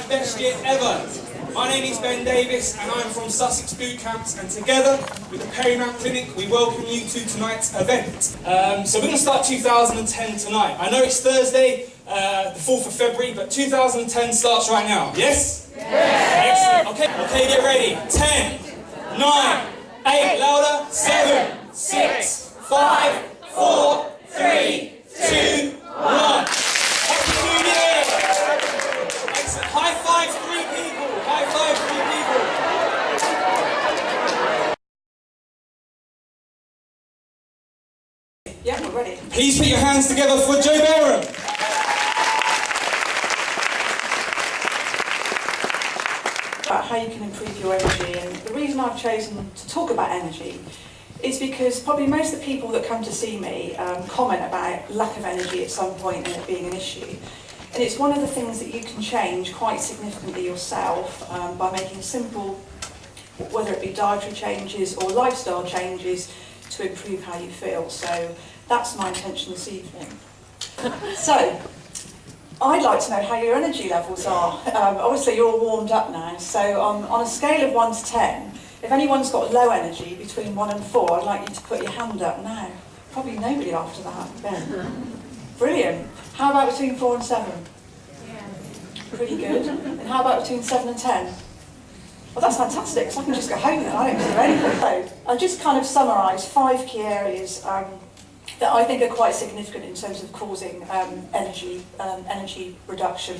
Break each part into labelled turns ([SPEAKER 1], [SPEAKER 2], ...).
[SPEAKER 1] Best year ever. My name is Ben Davis and I'm from Sussex Bootcamps, and together with the Perrymount Clinic we welcome you to tonight's event. So we're going to start 2010 tonight. I know it's Thursday, the 4th of February, but 2010 starts right now. Yes? Yes! Excellent. Okay, get ready. 10, 9, 8, louder, 7, 6, 5, 4, 3, 2, 1. Happy New Year! Excellent. High five 3 people. High five 3 people.
[SPEAKER 2] Yeah, we're ready.
[SPEAKER 1] Please put your hands together for Joe Bareham.
[SPEAKER 2] About how you can improve your energy, and the reason I've chosen to talk about energy is because probably most of the people that come to see me comment about lack of energy at some point and it being an issue. And it's one of the things that you can change quite significantly yourself by making simple, whether it be dietary changes or lifestyle changes, to improve how you feel. So that's my intention this evening. So I'd like to know how your energy levels are. Obviously you're all warmed up now, so on a scale of 1 to 10, if anyone's got low energy between 1 and 4, I'd like you to put your hand up now. Probably nobody after that, Ben. Brilliant. How about between 4 and 7? Yeah. Pretty good. And how about between 7 and 10? Well, that's fantastic, because I can just go home then, I don't have to do anything. So, I'll just kind of summarise 5 key areas that I think are quite significant in terms of causing energy reduction.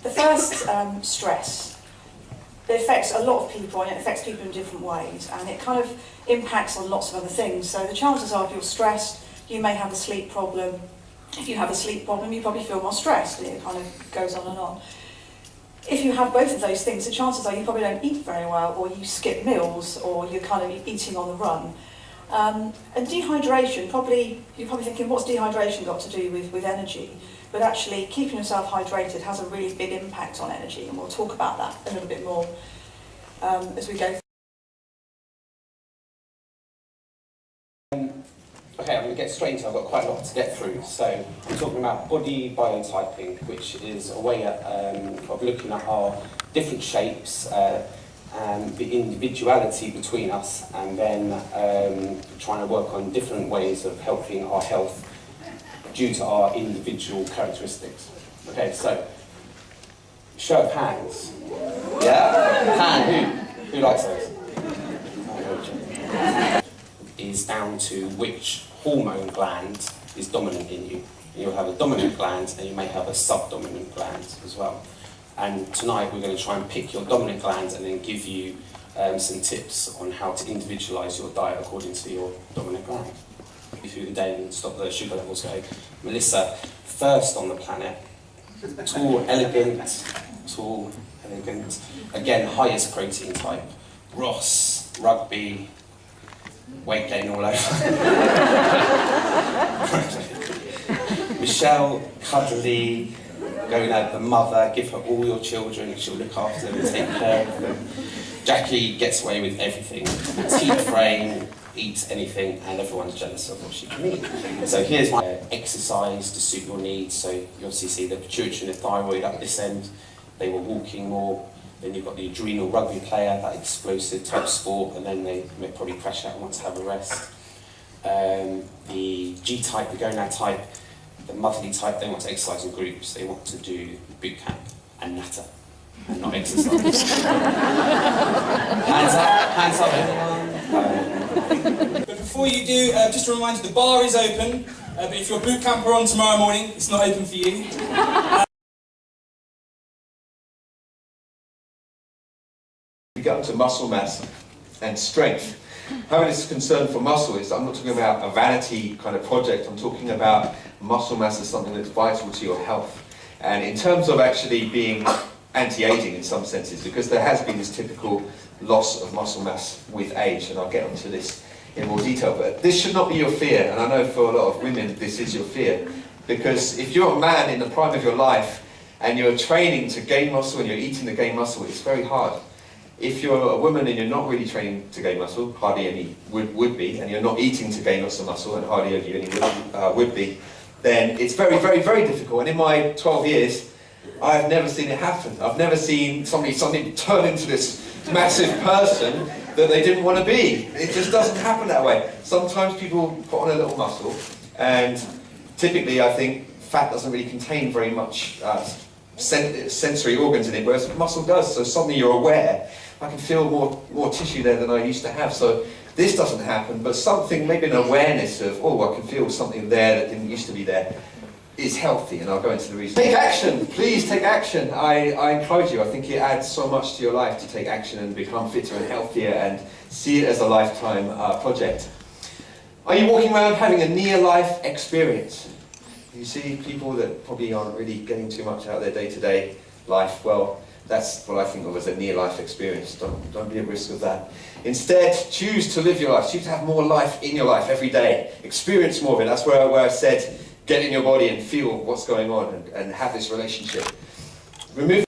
[SPEAKER 2] The first, stress. It affects a lot of people, and it affects people in different ways, and it kind of impacts on lots of other things. So the chances are, if you're stressed, you may have a sleep problem. If you have a sleep problem, you probably feel more stressed, and it kind of goes on and on. If you have both of those things, the chances are you probably don't eat very well, or you skip meals, or you're kind of eating on the run. And dehydration, you're probably thinking, what's dehydration got to do with energy? But actually, keeping yourself hydrated has a really big impact on energy, and we'll talk about that a little bit more as we go.
[SPEAKER 3] Okay, I'm going to get straight into it. I've got quite a lot to get through. So I'm talking about body biotyping, which is a way of looking at our different shapes, and the individuality between us, and then trying to work on different ways of helping our health due to our individual characteristics. Okay, so show of hands. Yeah? Hand, who likes those? Is down to which hormone gland is dominant in you. You'll have a dominant gland and you may have a subdominant gland as well. And tonight we're going to try and pick your dominant gland and then give you some tips on how to individualise your diet according to your dominant gland. Through the day and stop the sugar levels going. Melissa, first on the planet, tall, elegant, again, highest protein type. Ross, rugby, weight gain all over. Michelle, cuddly, going out the mother, give her all your children, she'll look after them and take care of them. Jackie gets away with everything. Petite frame, eats anything, and everyone's jealous of what she can eat. So here's my exercise to suit your needs. So you obviously see the pituitary and the thyroid up this end. They were walking more. Then you've got the adrenal rugby player, that explosive type sport, and then they may probably crash out and want to have a rest. The G-type, the gonad type, the motherly type, they want to exercise in groups. They want to do boot camp and natter, and not exercise. Hands up everyone.
[SPEAKER 1] But before you do, just a reminder, the bar is open, but if you're a boot camper on tomorrow morning, it's not open for you.
[SPEAKER 4] We get onto muscle mass and strength. How it is concerned for muscle is, I'm not talking about a vanity kind of project, I'm talking about muscle mass as something that's vital to your health. And in terms of actually being anti-aging in some senses, because there has been this typical loss of muscle mass with age, and I'll get onto this in more detail, but this should not be your fear, and I know for a lot of women this is your fear, because if you're a man in the prime of your life and you're training to gain muscle and you're eating to gain muscle, it's very hard. If you're a woman and you're not really training to gain muscle, hardly any would be, and you're not eating to gain lots of muscle, and hardly any would be, then it's very, very, very difficult. And in my 12 years, I've never seen it happen. I've never seen somebody suddenly turn into this massive person that they didn't want to be. It just doesn't happen that way. Sometimes people put on a little muscle, and typically I think fat doesn't really contain very much sensory organs in it, whereas muscle does. So suddenly you're aware, I can feel more tissue there than I used to have. So this doesn't happen, but something, maybe an awareness of, oh, I can feel something there that didn't used to be there, is healthy, and I'll go into the reason. Take action, please take action. I encourage you. I think it adds so much to your life to take action and become fitter and healthier and see it as a lifetime project. Are you walking around having a near-life experience? You see people that probably aren't really getting too much out of their day-to-day life. Well, that's what I think of as a near-life experience. Don't be at risk of that. Instead, choose to live your life. Choose to have more life in your life every day. Experience more of it. That's where I said, get in your body and feel what's going on and have this relationship. Remove.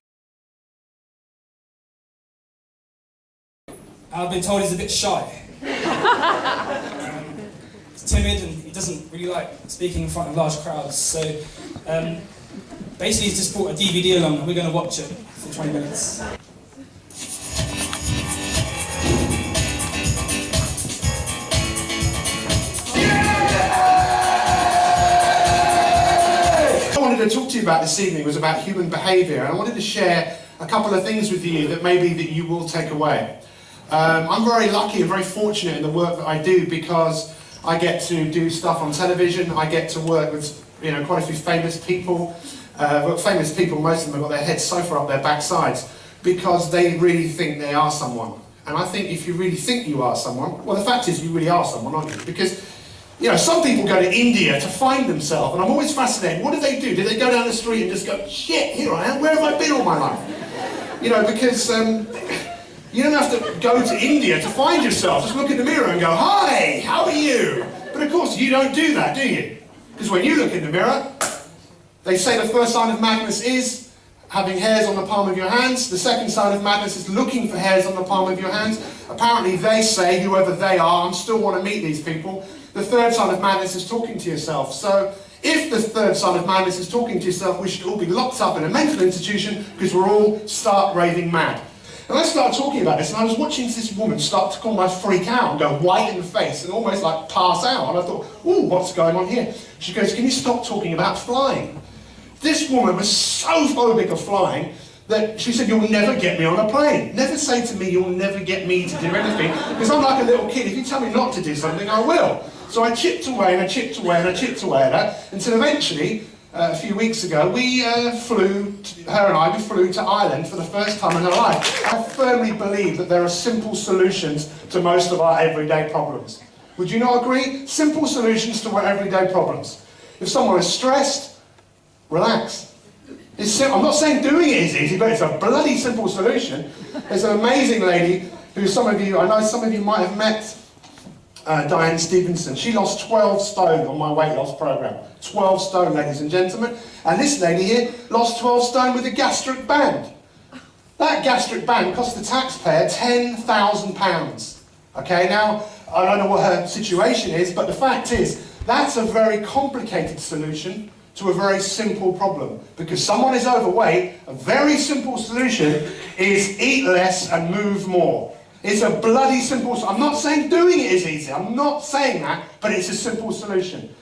[SPEAKER 1] I've been told he's a bit shy. He's timid and he doesn't really like speaking in front of large crowds. So basically he's just brought a DVD along and we're going to watch it for 20 minutes.
[SPEAKER 5] To talk to you about this evening was about human behaviour, and I wanted to share a couple of things with you that maybe that you will take away. I'm very lucky and very fortunate in the work that I do because I get to do stuff on television. I get to work with quite a few famous people. Famous people, most of them have got their heads so far up their backsides because they really think they are someone. And I think if you really think you are someone, well, the fact is you really are someone, aren't you? Because some people go to India to find themselves, and I'm always fascinated. What do? Do they go down the street and just go, shit, here I am, where have I been all my life? Because you don't have to go to India to find yourself. Just look in the mirror and go, hi, how are you? But of course, you don't do that, do you? Because when you look in the mirror, they say the first sign of madness is having hairs on the palm of your hands. The second sign of madness is looking for hairs on the palm of your hands. Apparently they say, whoever they are, I still want to meet these people. The third sign of madness is talking to yourself. So if the third sign of madness is talking to yourself, we should all be locked up in a mental institution because we're all stark raving mad. And I started talking about this, and I was watching this woman start to almost freak out and go white in the face and almost like pass out. And I thought, ooh, what's going on here? She goes, can you stop talking about flying? This woman was so phobic of flying that she said, you'll never get me on a plane. Never say to me, you'll never get me to do anything, because I'm like a little kid. If you tell me not to do something, I will. So I chipped away and I chipped away and I chipped away at her, until eventually, a few weeks ago, her and I flew to Ireland for the first time in her life. I firmly believe that there are simple solutions to most of our everyday problems. Would you not agree? Simple solutions to our everyday problems. If someone is stressed, relax. I'm not saying doing it is easy, but it's a bloody simple solution. There's an amazing lady who I know some of you might have met, Diane Stevenson. She lost 12 stone on my weight loss program. 12 stone, ladies and gentlemen. And this lady here lost 12 stone with a gastric band. That gastric band cost the taxpayer £10,000. Okay, now, I don't know what her situation is, but the fact is, that's a very complicated solution to a very simple problem. Because someone is overweight, a very simple solution is eat less and move more. It's a bloody simple, I'm not saying doing it is easy, I'm not saying that, but it's a simple solution.